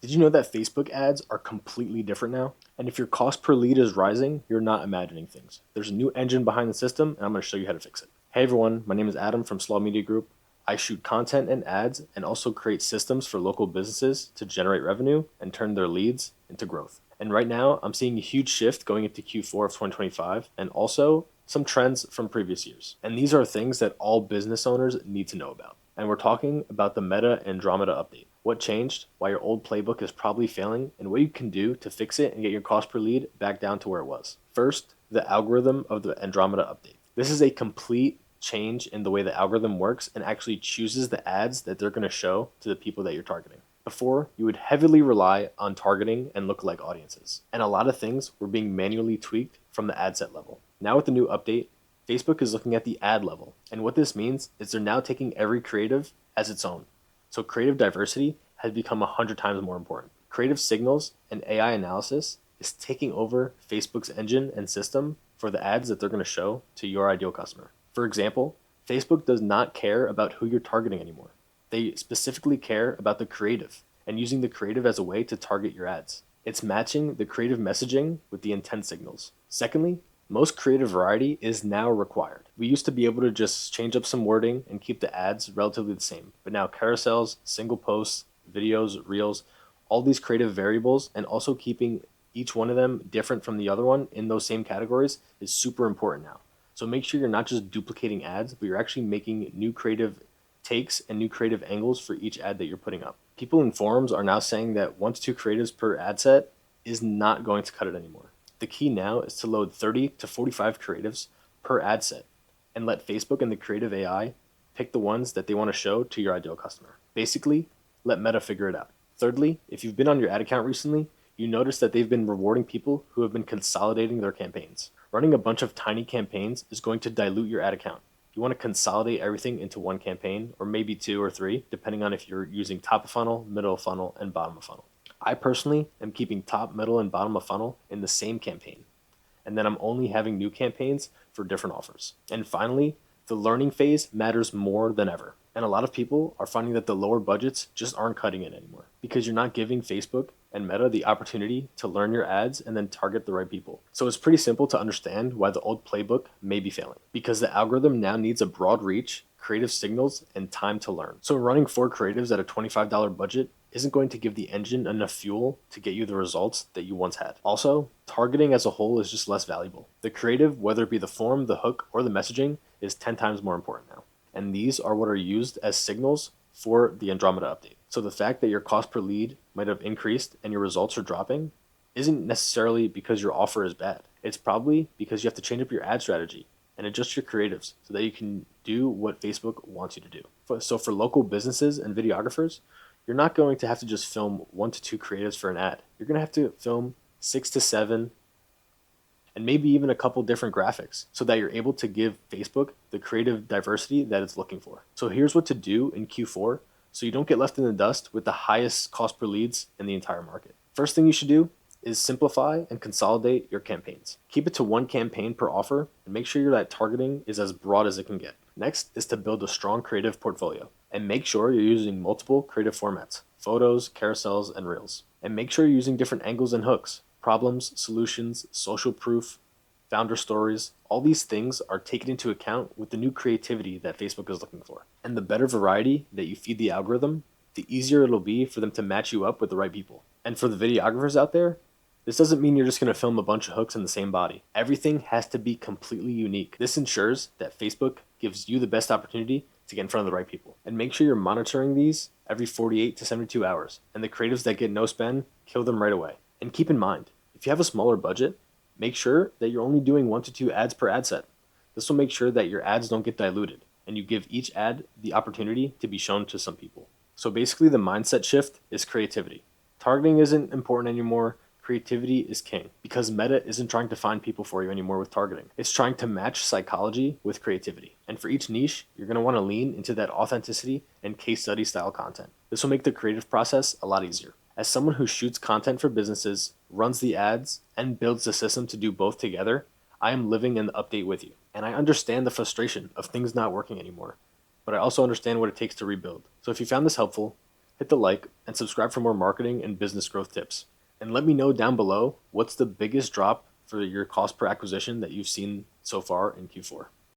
Did you know that Facebook ads are completely different now? And if your cost per lead is rising, you're not imagining things. There's a new engine behind the system, and I'm going to show you how to fix it. Hey everyone, my name is Adam from Slaw Media Group. I shoot content and ads and also create systems for local businesses to generate revenue and turn their leads into growth. And right now, I'm seeing a huge shift going into Q4 of 2025 and also some trends from previous years. And these are things that all business owners need to know about. And we're talking about the Meta Andromeda update. What changed, why your old playbook is probably failing, and what you can do to fix it and get your cost per lead back down to where it was. First, the algorithm of the Andromeda update. This is a complete change in the way the algorithm works and actually chooses the ads that they're going to show to the people that you're targeting. Before, you would heavily rely on targeting and lookalike audiences, and a lot of things were being manually tweaked from the ad set level. Now with the new update, Facebook is looking at the ad level, and what this means is they're now taking every creative as its own. So creative diversity has become 100 times more important. Creative signals and AI analysis is taking over Facebook's engine and system for the ads that they're going to show to your ideal customer. For example, Facebook does not care about who you're targeting anymore. They specifically care about the creative and using the creative as a way to target your ads. It's matching the creative messaging with the intent signals. Secondly, most creative variety is now required. We used to be able to just change up some wording and keep the ads relatively the same, but now carousels, single posts, videos, reels, all these creative variables, and also keeping each one of them different from the other one in those same categories is super important now. So make sure you're not just duplicating ads, but you're actually making new creative takes and new creative angles for each ad that you're putting up. People in forums are now saying that 1 to 2 creatives per ad set is not going to cut it anymore. The key now is to load 30 to 45 creatives per ad set and let Facebook and the creative AI pick the ones that they want to show to your ideal customer. Basically, let Meta figure it out. Thirdly, if you've been on your ad account recently, you notice that they've been rewarding people who have been consolidating their campaigns. Running a bunch of tiny campaigns is going to dilute your ad account. You want to consolidate everything into one campaign, or maybe 2 or 3, depending on if you're using top of funnel, middle of funnel, and bottom of funnel. I personally am keeping top, middle, and bottom of funnel in the same campaign. And then I'm only having new campaigns for different offers. And finally, the learning phase matters more than ever. And a lot of people are finding that the lower budgets just aren't cutting it anymore because you're not giving Facebook and Meta the opportunity to learn your ads and then target the right people. So it's pretty simple to understand why the old playbook may be failing because the algorithm now needs a broad reach, creative signals, and time to learn. So running 4 creatives at a $25 budget isn't going to give the engine enough fuel to get you the results that you once had. Also, targeting as a whole is just less valuable. The creative, whether it be the form, the hook, or the messaging, is 10 times more important now. And these are what are used as signals for the Andromeda update. So the fact that your cost per lead might have increased and your results are dropping isn't necessarily because your offer is bad. It's probably because you have to change up your ad strategy and adjust your creatives so that you can do what Facebook wants you to do. So for local businesses and videographers, you're not going to have to just film 1 to 2 creatives for an ad. You're going to have to film 6 to 7 and maybe even a couple different graphics so that you're able to give Facebook the creative diversity that it's looking for. So here's what to do in Q4 so you don't get left in the dust with the highest cost per leads in the entire market. First thing you should do is simplify and consolidate your campaigns. Keep it to 1 campaign per offer and make sure that targeting is as broad as it can get. Next is to build a strong creative portfolio and make sure you're using multiple creative formats, photos, carousels, and reels. And make sure you're using different angles and hooks, problems, solutions, social proof, founder stories. All these things are taken into account with the new creativity that Facebook is looking for. And the better variety that you feed the algorithm, the easier it'll be for them to match you up with the right people. And for the videographers out there, this doesn't mean you're just going to film a bunch of hooks in the same body. Everything has to be completely unique. This ensures that Facebook gives you the best opportunity to get in front of the right people. And make sure you're monitoring these every 48 to 72 hours. And the creatives that get no spend, kill them right away. And keep in mind, if you have a smaller budget, make sure that you're only doing 1 to 2 ads per ad set. This will make sure that your ads don't get diluted and you give each ad the opportunity to be shown to some people. So basically the mindset shift is creativity. Targeting isn't important anymore. Creativity is king because Meta isn't trying to find people for you anymore with targeting. It's trying to match psychology with creativity. And for each niche, you're going to want to lean into that authenticity and case study style content. This will make the creative process a lot easier. As someone who shoots content for businesses, runs the ads, and builds the system to do both together, I am living in the update with you. And I understand the frustration of things not working anymore, but I also understand what it takes to rebuild. So if you found this helpful, Hit the like and subscribe for more marketing and business growth tips. And let me know down below what's the biggest drop for your cost per acquisition that you've seen so far in Q4.